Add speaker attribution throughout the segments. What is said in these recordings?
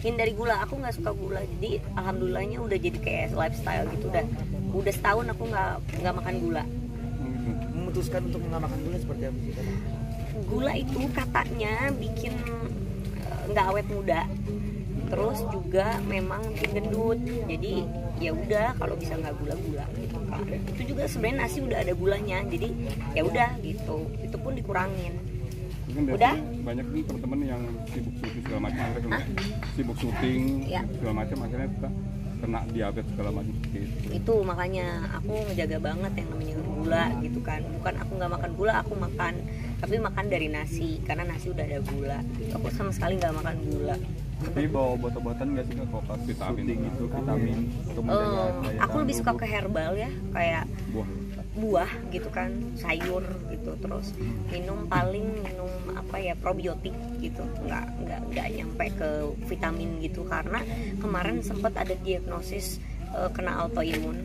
Speaker 1: hindari gula. Aku nggak suka gula, jadi alhamdulillahnya udah jadi kayak lifestyle gitu. Udah setahun aku nggak makan gula.
Speaker 2: Memutuskan untuk nggak makan gula seperti apa sih?
Speaker 1: Gula itu katanya bikin nggak awet muda, terus juga memang bikin gendut. Jadi ya udah kalau bisa nggak gula-gula gitu kan. Itu juga sebenarnya nasi udah ada gulanya, jadi ya udah gitu. Itu pun dikurangin. Udah
Speaker 3: banyak nih teman-teman yang sibuk syuting segala macam, akhirnya sibuk syuting
Speaker 1: ya.
Speaker 3: Segala macam, akhirnya kita kena diabetes segala macam gitu.
Speaker 1: Itu makanya aku ngejaga banget yang namanya gula gitu kan. Bukan aku nggak makan gula, aku makan, tapi makan dari nasi karena nasi udah ada gula. Aku sama sekali nggak makan gula.
Speaker 3: Tapi bawa obat-obatan nggak sih kalau pas vitamin gitu, vitamin untuk menjaga daya
Speaker 1: aku lebih suka ke herbal ya, kayak buah gitu kan, sayur gitu, terus minum apa ya, probiotik gitu, nggak nyampe ke vitamin gitu, karena kemarin sempat ada diagnosis kena autoimun.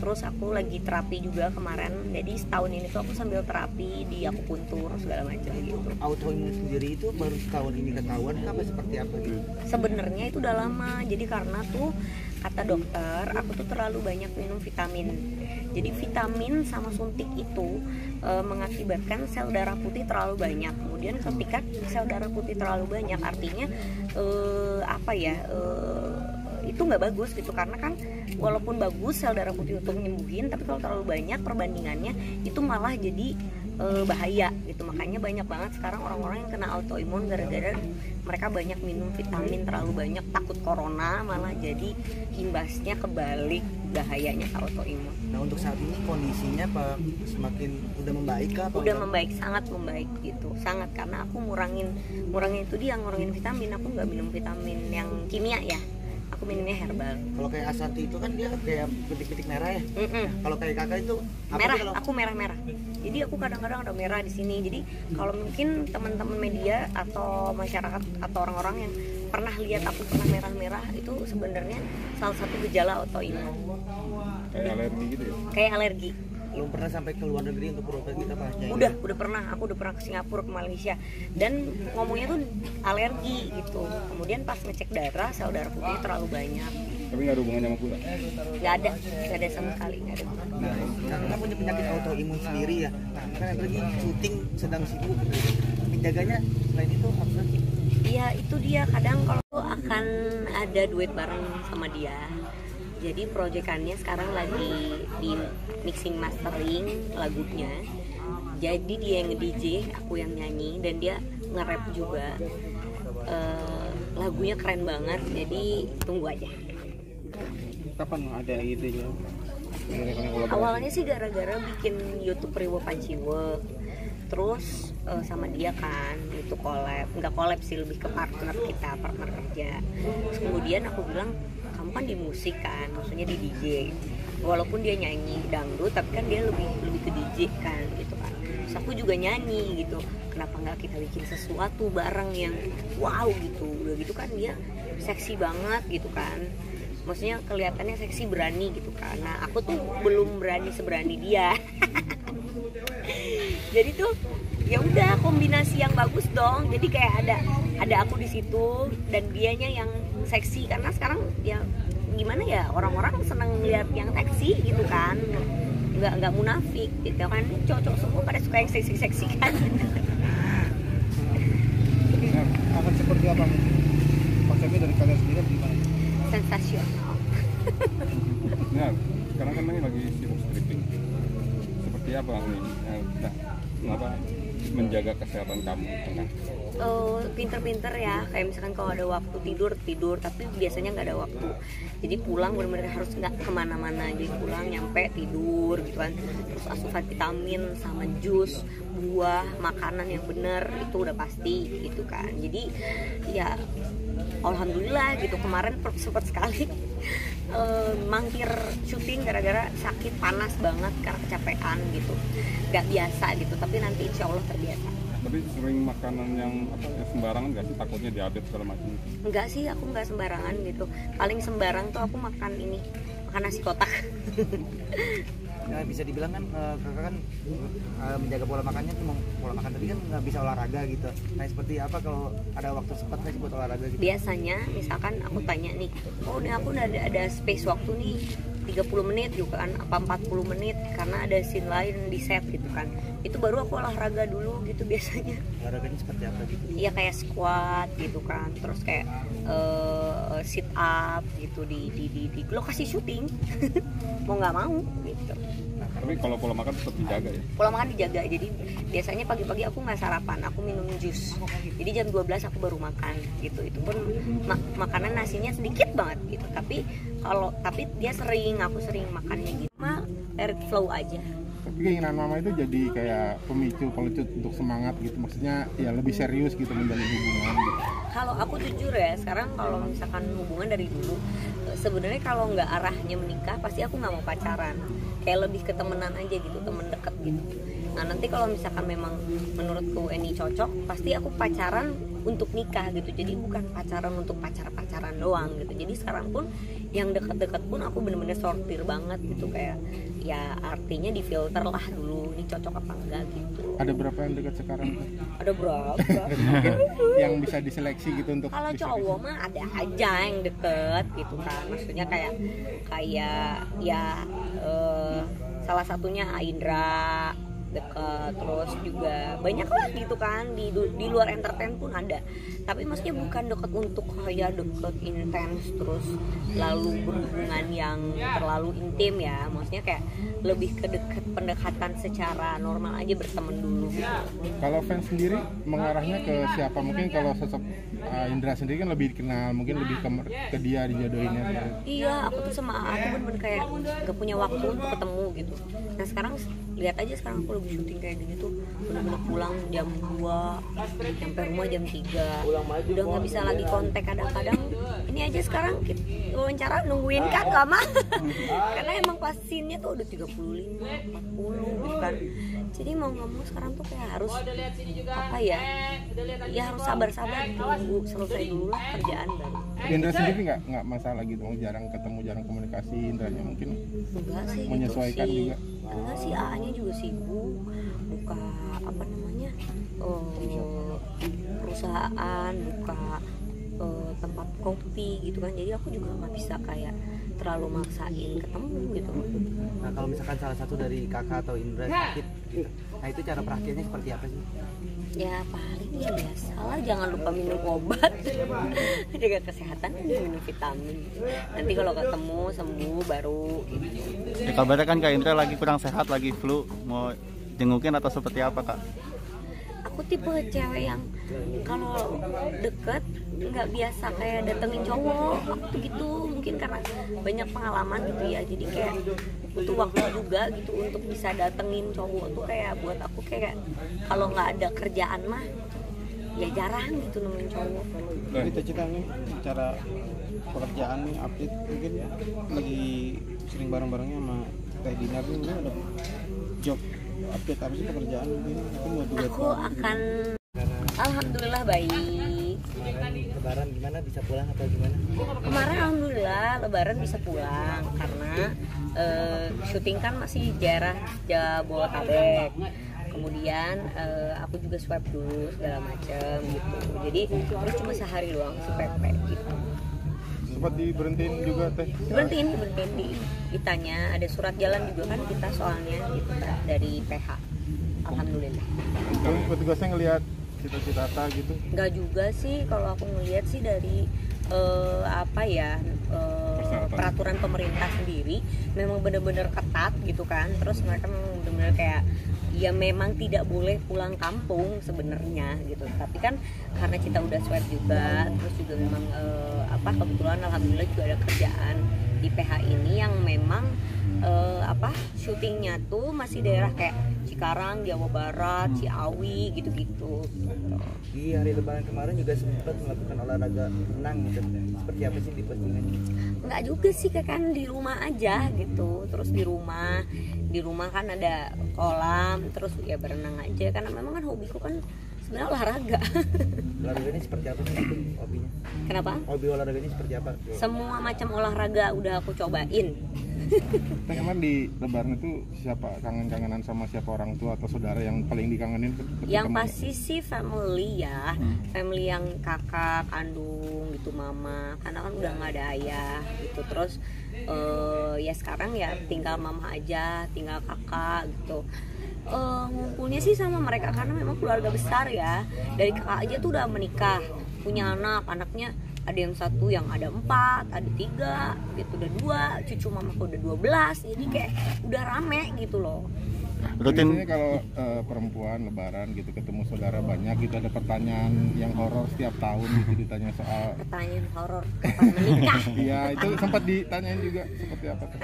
Speaker 1: Terus aku lagi terapi juga kemarin, jadi setahun ini tuh aku sambil terapi di akupuntur segala macam gitu.
Speaker 2: Autoimun sendiri itu baru setahun ini ketahuan apa seperti apa gitu?
Speaker 1: Sebenarnya itu udah lama, jadi karena tuh kata dokter aku tuh terlalu banyak minum vitamin. Jadi vitamin sama suntik itu mengakibatkan sel darah putih terlalu banyak. Kemudian ketika sel darah putih terlalu banyak, artinya itu nggak bagus gitu, karena kan walaupun bagus sel darah putih untuk nyembuhin, tapi kalau terlalu banyak perbandingannya itu malah jadi bahaya gitu. Makanya banyak banget sekarang orang-orang yang kena autoimun gara-gara mereka banyak minum vitamin terlalu banyak, takut corona, malah jadi imbasnya kebalik, bahayanya ke autoimun.
Speaker 2: Nah untuk saat ini kondisinya semakin udah membaik kah?
Speaker 1: Udah membaik, sangat membaik gitu, sangat, karena aku ngurangin itu dia, ngurangin vitamin. Aku nggak minum vitamin yang kimia ya, aku minumnya herbal.
Speaker 2: Kalau kayak Asanti itu kan dia kayak pitik-pitik merah ya. Kalau kayak kakak itu apa
Speaker 1: merah,
Speaker 2: kalau...
Speaker 1: aku merah-merah. Jadi aku kadang-kadang ada merah di sini. Jadi kalau mungkin teman-teman media atau masyarakat atau orang-orang yang pernah lihat aku pernah merah-merah, itu sebenarnya salah satu gejala autoimun.
Speaker 3: Kayak alergi gitu ya?
Speaker 1: Kayak alergi.
Speaker 2: Belum pernah sampai ke luar negeri untuk berobat kita Pak?
Speaker 1: Udah pernah. Aku udah pernah ke Singapura, ke Malaysia, dan ngomongnya tuh alergi gitu. Kemudian pas ngecek darah, sel darah putih terlalu banyak.
Speaker 3: Tapi nggak ada hubungannya sama gula?
Speaker 1: Nggak ada sama sekali, nggak ada.
Speaker 2: Karena punya penyakit autoimun sendiri ya. Nah, kan lagi syuting sedang sibuk. Menjaganya selain itu apa lagi?
Speaker 1: Iya, itu dia, kadang kalau akan ada duet bareng sama dia. Jadi proyekannya sekarang lagi di mixing mastering lagunya. Jadi dia yang nge-DJ, aku yang nyanyi, dan dia nge-rap juga. Lagunya keren banget, jadi tunggu aja.
Speaker 2: Kapan ada idenya?
Speaker 1: Awalnya sih gara-gara bikin YouTube Riwo Panciwe, terus sama dia kan itu nggak collab sih, lebih ke partner kerja. Terus kemudian aku bilang, kamu kan di musik kan, maksudnya di DJ, walaupun dia nyanyi dangdut tapi kan dia lebih ke DJ kan gitu kan. Terus aku juga nyanyi gitu, kenapa nggak kita bikin sesuatu bareng yang wow gitu. Udah gitu kan dia seksi banget gitu kan, maksudnya kelihatannya seksi, berani gitu kan. Nah aku tuh belum berani seberani dia. Jadi tuh ya udah kombinasi yang bagus dong. Jadi kayak ada aku di situ dan dianya yang seksi, karena sekarang ya gimana ya, orang-orang seneng lihat yang seksi gitu kan, nggak munafik gitu kan, cowok semua pada suka yang seksi kan.
Speaker 2: Akan seperti apa konsepnya dari kalian sendiri gimana?
Speaker 1: Sensasional.
Speaker 3: Nah, sekarang kan ini lagi sibuk stripping. Seperti apa nih? Kenapa menjaga kesehatan kamu tengah?
Speaker 1: Pinter-pinter ya, kayak misalkan kalau ada waktu tidur, tapi biasanya nggak ada waktu. Jadi pulang benar-benar harus nggak kemana-mana, jadi pulang nyampe tidur gitu kan. Terus asupan vitamin sama jus, buah, makanan yang benar itu udah pasti gitu kan. Jadi ya alhamdulillah gitu, kemarin sempat sekali mangkir syuting gara-gara sakit, panas banget karena kecapean gitu, nggak biasa gitu, tapi nanti insya Allah terbiasa.
Speaker 3: Tapi sering makanan yang sembarangan nggak sih, takutnya diabetes segala macam?
Speaker 1: Enggak sih, aku nggak sembarangan gitu. Paling sembarang tuh aku makan nasi kotak.
Speaker 2: Nah, bisa dibilang kan kakak kan menjaga pola makannya cuma pola makan tadi kan nggak bisa olahraga gitu. Nah seperti apa kalau ada waktu sempat nggak sih buat olahraga gitu?
Speaker 1: Biasanya misalkan aku tanya nih, oh ini aku udah ada space waktu nih 30 menit juga kan, apa 40 menit karena ada scene lain di set gitu kan, itu baru aku olahraga dulu gitu biasanya.
Speaker 2: Olahraganya seperti apa gitu?
Speaker 1: Iya kayak squat gitu kan, terus kayak sit up gitu di lokasi syuting mau nggak mau gitu.
Speaker 3: Tapi kalau pola makan tetap dijaga ya?
Speaker 1: Pola makan dijaga, jadi biasanya pagi-pagi aku nggak sarapan, aku minum jus. Jadi jam 12 aku baru makan gitu. Itu pun makanan nasinya sedikit banget gitu. Tapi dia aku sering makannya gitu. Let it flow aja.
Speaker 4: Tapi keinginan mama itu jadi kayak pemicu, pelecut untuk semangat gitu. Maksudnya ya lebih serius gitu menjalin hubungan gitu.
Speaker 1: Kalau aku jujur ya, sekarang kalau misalkan hubungan dari dulu, sebenarnya kalau nggak arahnya menikah, pasti aku nggak mau pacaran. Kayak lebih ke temenan aja gitu, temen deket gitu. Nah nanti kalau misalkan memang menurutku ini cocok, pasti aku pacaran untuk nikah gitu. Jadi bukan pacaran untuk pacaran doang gitu. Jadi sekarang pun yang deket-deket pun aku bener-bener sortir banget gitu, kayak ya artinya di filter lah dulu, ini cocok apa enggak gitu.
Speaker 4: Ada berapa yang dekat sekarang?
Speaker 1: Ada berapa?
Speaker 4: Yang bisa diseleksi gitu untuk
Speaker 1: kalau cowok mah ada aja yang deket gitu kan, maksudnya kayak ya salah satunya Indra deket, terus juga banyak lah gitu kan di luar entertain pun ada, tapi maksudnya bukan deket untuk kayak deket intens terus lalu berhubungan yang terlalu intim ya, maksudnya kayak lebih ke pendekatan secara normal aja, berteman dulu gitu.
Speaker 4: Kalau fans sendiri mengarahnya ke siapa? Mungkin kalau sosok Indra sendiri kan lebih dikenal, mungkin lebih ke dia dijodohinnya.
Speaker 1: Iya, aku tuh sama aku bener-bener kayak gak punya waktu untuk ketemu gitu. Nah sekarang lihat aja, sekarang aku lagi syuting kayak gini tuh bener-bener pulang jam 2, sampai rumah jam 3, udah nggak bisa lagi kontak. Kadang-kadang ini aja sekarang wawancara nungguin kan lama karena emang pas scene-nya tuh udah 35, 40 gitu kan. Jadi mau nggak mau sekarang tuh kayak harus apa ya harus sabar-sabar tunggu selesai dulu lah kerjaan baru.
Speaker 4: Indra sendiri nggak masalah gitu, jarang ketemu, jarang komunikasi. Indranya mungkin
Speaker 1: enggak sih,
Speaker 4: menyesuaikan
Speaker 1: gitu
Speaker 4: juga.
Speaker 1: Enggak sih, A-nya juga sibuk buka apa namanya perusahaan, buka tempat kopi gitu kan, jadi aku juga nggak bisa kayak terlalu maksain ketemu gitu.
Speaker 2: Nah kalau misalkan salah satu dari kakak atau Indra sakit gitu, nah itu cara perhatiannya seperti apa sih?
Speaker 1: Ya paling ya biasalah, jangan lupa minum obat jaga kesehatan, minum vitamin, nanti kalau ketemu sembuh baru gitu.
Speaker 5: Ya, kabarnya kan Kak Indra lagi kurang sehat, lagi flu, mau jengukin atau seperti apa Kak?
Speaker 1: Aku tipe cewek yang kalau deket nggak biasa kayak datengin cowok waktu gitu, mungkin karena banyak pengalaman gitu ya, jadi kayak butuh waktu juga gitu untuk bisa datengin cowok tuh. Kayak buat aku kayak kalau nggak ada kerjaan mah ya jarang gitu nemuin cowok.
Speaker 6: Cita-cita nih secara pekerjaan nih, update mungkin lagi sering bareng-barengnya sama Teh Dinar nih, ada job update apa sih pekerjaan mungkin?
Speaker 1: Aku akan alhamdulillah baik.
Speaker 2: Kemarin lebaran gimana, bisa pulang atau gimana?
Speaker 1: Kemarin alhamdulillah lebaran bisa pulang karena syuting kan masih daerah Jabodetabek. Kemudian aku juga swab dulu segala macam gitu. Jadi terus cuma sehari doang swab gitu.
Speaker 4: Sempat diberhentiin juga Teh?
Speaker 1: Diberhentiin ditanya, ada surat jalan juga kan kita soalnya gitu dari PH. Alhamdulillah.
Speaker 4: Kalau petugasnya ngelihat cita-cita gitu?
Speaker 1: Enggak juga sih, kalau aku ngelihat sih dari peraturan pemerintah sendiri memang benar-benar ketat gitu kan. Terus mereka memang benar-benar kayak ya memang tidak boleh pulang kampung sebenarnya gitu. Tapi kan karena kita udah swab juga, terus juga memang kebetulan alhamdulillah juga ada kerjaan di PH ini yang memang syutingnya tuh masih daerah kayak Cikarang, Jawa Barat, Ciawi gitu-gitu.
Speaker 2: Di hari lebaran kemarin juga sempat melakukan olahraga renang gitu. Seperti apa sih di postingannya?
Speaker 1: Enggak juga sih, kayak kan di rumah aja gitu. Terus di rumah kan ada kolam, terus ya berenang aja karena memang kan hobiku kan sebenarnya olahraga.
Speaker 2: Olahraganya seperti apa sih hobinya?
Speaker 1: Kenapa?
Speaker 2: Hobi olahraganya seperti apa?
Speaker 1: Semua macam olahraga udah aku cobain.
Speaker 4: Nah, kemarin di Lebaran itu siapa kangen-kangenan sama siapa orang tua atau saudara yang paling dikangenin?
Speaker 1: Yang pasti sih family ya, family yang kakak kandung gitu, mama, karena kan udah nggak ada ayah gitu. Terus ya sekarang ya tinggal mama aja, tinggal kakak gitu. Ngumpulnya sih sama mereka karena memang keluarga besar ya. Dari kakak aja tuh udah menikah, punya anaknya ada yang 1, yang ada 4, ada 3 gitu, udah 2, cucu mamaku udah 12, jadi kayak udah rame gitu loh.
Speaker 5: Rutin
Speaker 4: Biasanya kalau perempuan Lebaran gitu ketemu saudara banyak gitu, ada pertanyaan yang horor setiap tahun gitu, ditanya soal
Speaker 1: Pertanyaan horor kapan menikah.
Speaker 4: iya itu sempat ditanyain juga seperti apa tuh?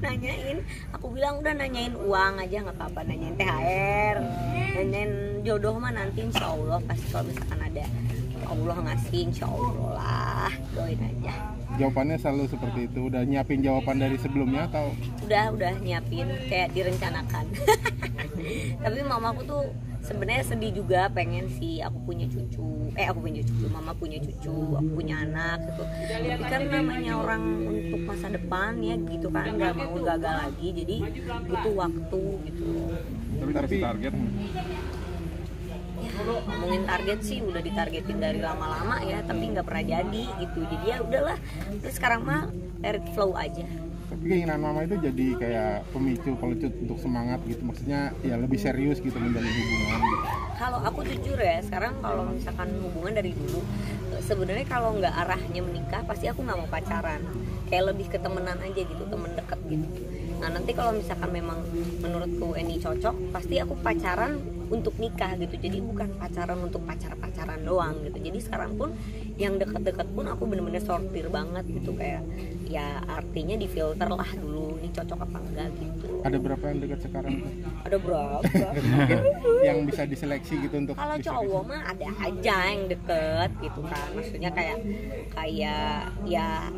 Speaker 1: nanyain aku bilang udah nanyain uang aja nggak apa-apa, nanyain THR, nanyain jodoh mah nanti insya Allah pasti kalau misalkan ada Allah ngasih, insya Allah lah, doain aja.
Speaker 4: Jawabannya selalu seperti itu, udah nyiapin jawaban dari sebelumnya atau?
Speaker 1: Udah nyiapin kayak direncanakan. Tapi mamaku tuh sebenarnya sedih juga, pengen sih aku punya cucu, mama punya cucu, aku punya anak gitu. Tapi kan namanya orang untuk masa depan ya gitu kan, nggak mau gagal lagi, jadi butuh waktu gitu.
Speaker 3: Tapi target
Speaker 1: Ya, ngomongin target sih udah ditargetin dari lama-lama ya, tapi nggak pernah jadi gitu. Jadi ya udahlah, terus sekarang mah let it flow aja.
Speaker 4: Tapi keinginan mama itu jadi kayak pemicu pelecut untuk semangat gitu, maksudnya ya lebih serius gitu menjalin hubungan gitu.
Speaker 1: Kalau aku jujur ya, sekarang kalau misalkan hubungan dari dulu, sebenarnya kalau nggak arahnya menikah pasti aku nggak mau pacaran, kayak lebih ke temenan aja gitu, temen deket gitu. Nah nanti kalau misalkan memang menurutku ini cocok, pasti aku pacaran untuk nikah gitu. Jadi bukan pacaran untuk pacaran doang gitu. Jadi sekarang pun yang deket-deket pun aku bener-bener sortir banget gitu, kayak ya artinya difilter lah dulu, ini cocok apa enggak gitu.
Speaker 4: Ada berapa yang dekat sekarang tuh?
Speaker 1: Ada berapa?
Speaker 4: Yang bisa diseleksi gitu untuk
Speaker 1: Kalau cowok mah ada aja yang deket gitu kan, maksudnya kayak ya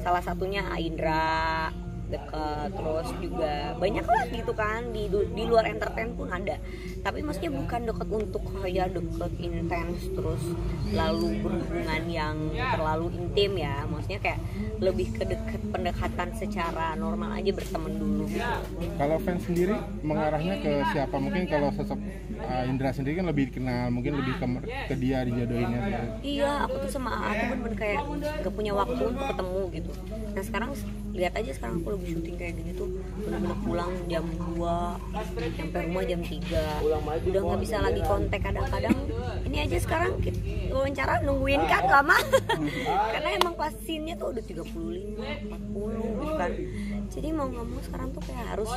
Speaker 1: salah satunya Indra deket, terus juga banyak lah gitu kan, di luar entertain pun ada, tapi maksudnya bukan deket untuk kayak deket intens terus lalu berhubungan yang terlalu intim ya, maksudnya kayak lebih ke pendekatan secara normal aja, berteman dulu gitu.
Speaker 4: Kalau fans sendiri mengarahnya ke siapa? Mungkin kalau sosok Indra sendiri kan lebih dikenal, mungkin lebih ke dia dijodohinnya.
Speaker 1: Iya, aku tuh sama aku bener-bener kayak gak punya waktu untuk ketemu gitu. Nah sekarang lihat aja, sekarang aku lagi syuting kayak gini tuh bener-bener pulang jam 2, sampai rumah jam 3, udah nggak bisa lagi kontak. Kadang-kadang ini aja sekarang kita wawancara nungguin kan lama karena emang pas scene-nya tuh udah 35, 40 gitu kan. Jadi mau nggak mau sekarang tuh kayak harus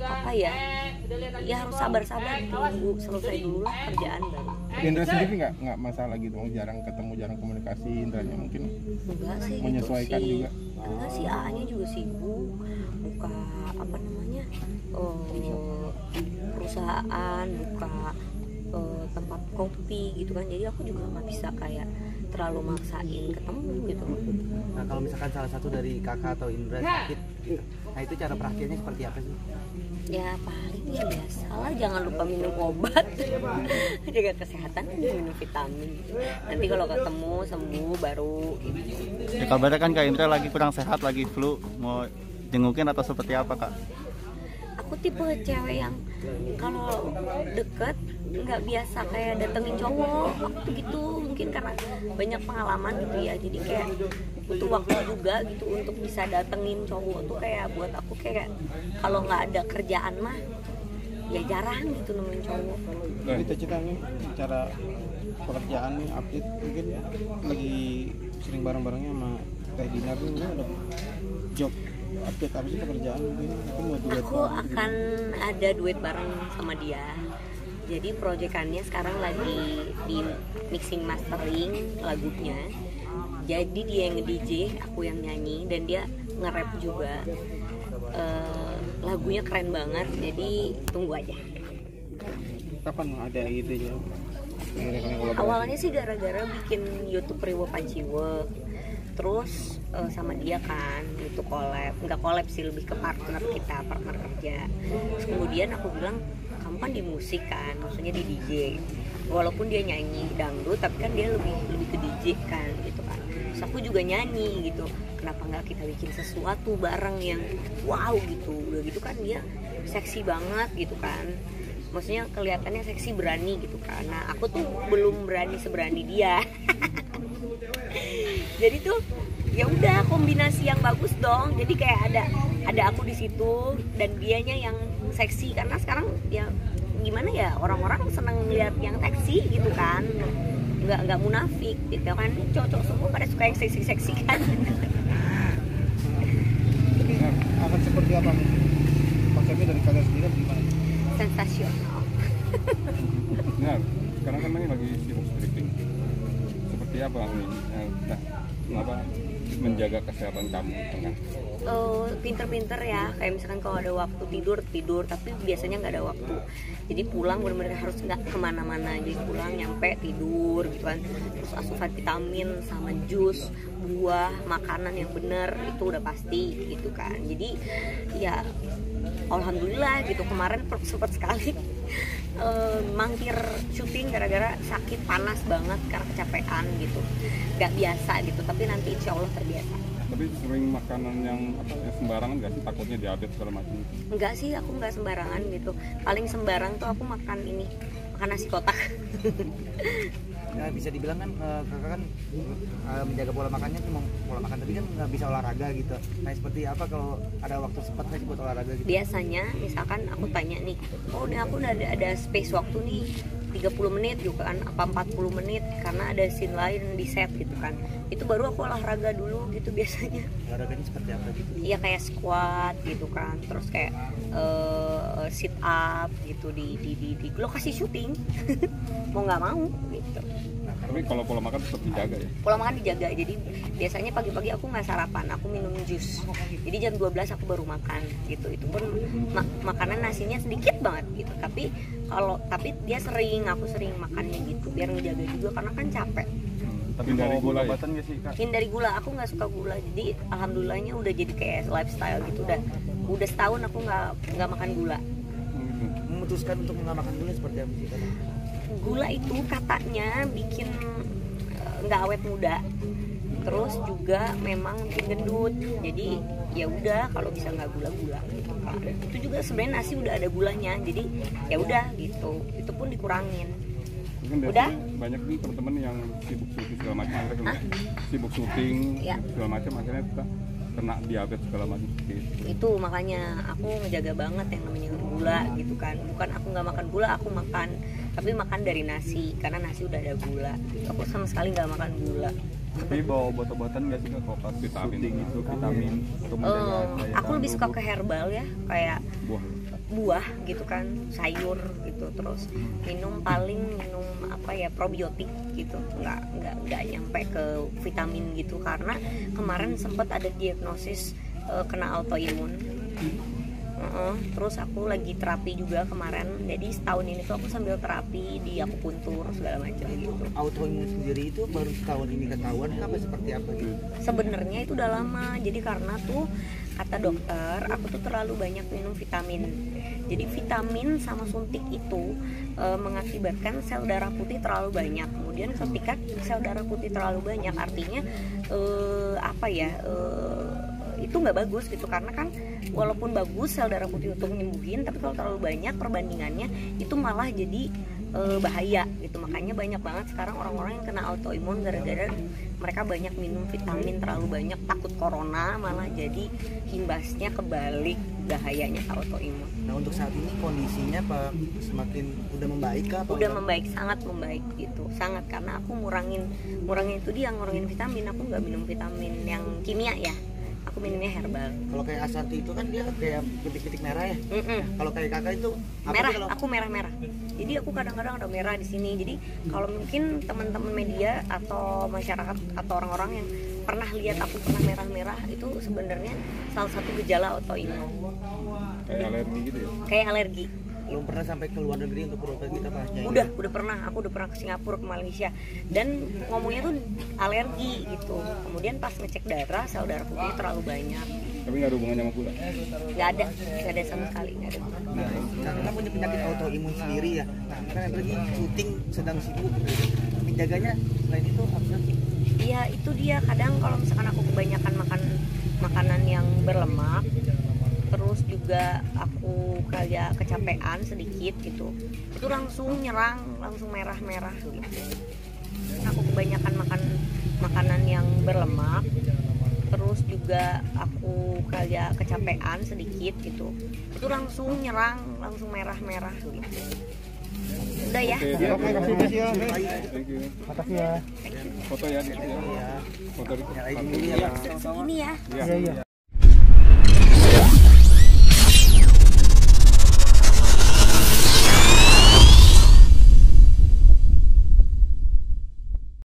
Speaker 1: apa ya harus sabar-sabar, tunggu selesai dulu lah kerjaan baru.
Speaker 4: Indra sendiri nggak masalah gitu, jarang ketemu, jarang komunikasi, Indranya mungkin
Speaker 1: Enggak sih,
Speaker 4: menyesuaikan
Speaker 1: gitu sih.
Speaker 4: juga.
Speaker 1: Enggak sih, A-nya juga sibuk buka perusahaan, buka tempat kopi gitu kan, jadi aku juga nggak bisa kayak terlalu maksain ketemu gitu.
Speaker 2: Nah kalau misalkan salah satu dari kakak atau Indra sakit, nah itu cara perakiannya seperti apa sih?
Speaker 1: Ya paling ya biasalah, jangan lupa minum obat, jaga kesehatan, minum vitamin. Nanti kalau ketemu sembuh baru gitu.
Speaker 5: ya, kabarnya kan Kak Indra lagi kurang sehat, lagi flu, mau jengukin atau seperti apa Kak?
Speaker 1: Aku tipe cewek yang kalau deket nggak biasa kayak datengin cowok gitu, mungkin karena banyak pengalaman gitu ya, jadi kayak butuh waktu juga gitu untuk bisa datengin cowok tuh. Kayak buat aku kayak kalau nggak ada kerjaan mah ya jarang gitu nemuin cowok.
Speaker 6: Cita-cita nih cara pekerjaan nih, update mungkin lagi sering bareng-barengnya sama Teh Dinar nih, mungkin ada job update apa sih pekerjaan mungkin mau duet
Speaker 1: Aku akan ada duet bareng sama dia. Jadi proyekannya sekarang lagi di mixing mastering lagunya. Jadi dia yang nge-DJ, aku yang nyanyi, dan dia nge-rap juga. Lagunya keren banget, jadi tunggu aja.
Speaker 6: kapan ada gitu ya?
Speaker 1: Awalnya sih gara-gara bikin YouTube Riwo Panciwe, terus sama dia kan itu nggak collab sih, lebih ke partner kerja. Terus kemudian aku bilang, kamu kan di musik kan, maksudnya di DJ, walaupun dia nyanyi dangdut tapi kan dia lebih ke DJ kan gitu kan. Terus aku juga nyanyi gitu, kenapa nggak kita bikin sesuatu bareng yang wow gitu. Udah gitu kan dia seksi banget gitu kan, maksudnya kelihatannya seksi, berani gitu kan. Nah aku tuh belum berani seberani dia. Jadi tuh ya udah kombinasi yang bagus dong. Jadi kayak ada aku di situ dan dianya yang seksi, karena sekarang ya gimana ya, orang-orang seneng lihat yang seksi gitu kan, nggak munafik gitu kan. Cowok semua pada suka yang seksi kan.
Speaker 6: Tapi akan seperti apa nih konsepnya dari kalian sendiri gimana?
Speaker 1: Sensasional.
Speaker 3: Nah, sekarang kan ini lagi sibuk stripping. Seperti apa nih? Nah, menjaga kesehatan kamu di tengah?
Speaker 1: Pinter-pinter ya, kayak misalkan kalau ada waktu tidur, tapi biasanya nggak ada waktu. Jadi pulang benar-benar harus nggak kemana-mana, jadi pulang nyampe tidur gitu kan. Terus asupan vitamin sama jus, buah, makanan yang bener itu udah pasti gitu kan. Jadi ya alhamdulillah gitu, kemarin sempat sekali mangkir syuting gara-gara sakit, panas banget karena kecapean gitu, nggak biasa gitu, tapi nanti insya Allah terbiasa.
Speaker 3: Tapi sering makanan yang sembarangan nggak sih, takutnya diabetes segala macam?
Speaker 1: Enggak sih, aku nggak sembarangan gitu. Paling sembarang tuh aku makan nasi kotak.
Speaker 2: Nah, bisa dibilang kan kakak kan menjaga pola makannya cuma pola makan, tapi kan nggak bisa olahraga gitu. Nah seperti apa kalau ada waktu sempat saya buat olahraga gitu?
Speaker 1: Biasanya misalkan aku tanya nih, oh ini aku udah ada space waktu nih 30 menit juga kan, apa 40 menit karena ada scene lain di set gitu kan, itu baru aku olahraga dulu gitu biasanya.
Speaker 2: Olahraganya seperti apa gitu?
Speaker 1: Iya kayak squat gitu kan, terus kayak sit up gitu di lokasi syuting. Mau nggak mau gitu.
Speaker 3: Tapi kalau pola makan tetap dijaga ya?
Speaker 1: Pola makan dijaga, jadi biasanya pagi-pagi aku nggak sarapan, aku minum jus. Jadi jam 12 aku baru makan gitu. Itu pun makanan nasinya sedikit banget gitu. Tapi dia aku sering makannya gitu biar ngejaga juga karena kan capek.
Speaker 3: Tapi dari gula ya?
Speaker 5: Gak sih, Kak?
Speaker 1: Hindari gula, aku nggak suka gula. Jadi alhamdulillahnya udah jadi kayak lifestyle gitu. Udah setahun aku nggak makan gula.
Speaker 2: Memutuskan untuk nggak makan gula seperti apa sih?
Speaker 1: Gula itu katanya bikin nggak awet muda, terus juga memang bikin gendut. Jadi ya udah kalau bisa nggak gula-gula gitu kan. Itu juga sebenarnya nasi udah ada gulanya, jadi ya udah gitu. Itu pun dikurangin.
Speaker 3: Mungkin
Speaker 1: Udah?
Speaker 3: Banyak nih teman-teman yang sibuk syuting segala macam, sibuk syuting
Speaker 1: Ya.
Speaker 3: segala macam, akhirnya kita kena diabetes segala macam gitu.
Speaker 1: Itu makanya aku ngejaga banget yang namanya gula gitu kan. Bukan aku nggak makan gula, aku makan, tapi makan dari nasi karena nasi udah ada gula. Aku sama sekali nggak makan gula.
Speaker 5: Tapi bawa obat-obatan nggak sih, Kak, kalau pas
Speaker 3: Vitamin.
Speaker 5: syuting itu, vitamin untuk menjaga daya
Speaker 1: Aku
Speaker 5: tahan
Speaker 1: lebih suka
Speaker 5: tubuh?
Speaker 1: ke herbal ya, kayak buah gitu kan, sayur gitu, terus minum apa ya, probiotik gitu, nggak nyampe ke vitamin gitu karena kemarin sempat ada diagnosis kena autoimun. Terus aku lagi terapi juga kemarin, jadi setahun ini tuh aku sambil terapi di akupuntur segala macam gitu.
Speaker 2: Autoimun sendiri itu baru setahun ini ketahuan apa seperti apa gitu?
Speaker 1: Sebenarnya itu udah lama, jadi karena tuh kata dokter aku tuh terlalu banyak minum vitamin. Jadi vitamin sama suntik itu mengakibatkan sel darah putih terlalu banyak. Kemudian ketika sel darah putih terlalu banyak artinya itu nggak bagus gitu, karena kan walaupun bagus sel darah putih untuk nyembuhin, tapi kalau terlalu banyak perbandingannya itu malah jadi bahaya gitu. Makanya banyak banget sekarang orang-orang yang kena autoimun gara-gara mereka banyak minum vitamin terlalu banyak, takut corona, malah jadi imbasnya kebalik bahayanya autoimun.
Speaker 2: Nah untuk saat ini kondisinya semakin udah membaik kah?
Speaker 1: Udah membaik, sangat membaik gitu, sangat, karena aku ngurangin itu dia, ngurangin vitamin. Aku nggak minum vitamin yang kimia ya, aku minumnya herbal.
Speaker 2: Kalau kayak Asanti itu kan dia kayak pitik-pitik merah ya. Kalau kayak kakak itu apa
Speaker 1: Merah,
Speaker 2: sih kalau
Speaker 1: aku merah-merah. Jadi aku kadang-kadang ada merah di sini. Jadi kalau mungkin teman-teman media atau masyarakat atau orang-orang yang pernah lihat aku pernah merah-merah, itu sebenarnya salah satu gejala autoimun.
Speaker 3: Kayak alergi gitu ya?
Speaker 1: Kayak alergi.
Speaker 2: belum pernah sampai ke luar negeri untuk berobat gitu apa?
Speaker 1: Udah pernah, aku udah pernah ke Singapura, ke Malaysia, dan ngomongnya tuh alergi gitu. Kemudian pas ngecek darah, sel darah putih terlalu banyak.
Speaker 3: Tapi nggak ada hubungannya sama gula?
Speaker 1: Nggak ada sama sekali, nggak ada.
Speaker 2: Nah, karena punya penyakit autoimun sendiri ya. Nah, kan apalagi syuting sedang sibuk, menjaganya selain itu apa sih?
Speaker 1: Iya, itu itu dia, kadang kalau misalkan aku kebanyakan makan makanan yang berlemak, terus juga aku kayak kecapean sedikit gitu, itu langsung nyerang, langsung merah-merah gitu. Aku kebanyakan makan makanan yang berlemak, terus juga aku kayak kecapean sedikit gitu, itu langsung nyerang, langsung merah-merah gitu. Udah ya.
Speaker 3: Oke,
Speaker 6: Makasih ya.
Speaker 3: thank you.
Speaker 4: Makasih ya.
Speaker 3: Foto ya, gitu ya. Foto di
Speaker 2: Nyalain dulu ya, Pak.
Speaker 1: Ini ya.
Speaker 3: Iya.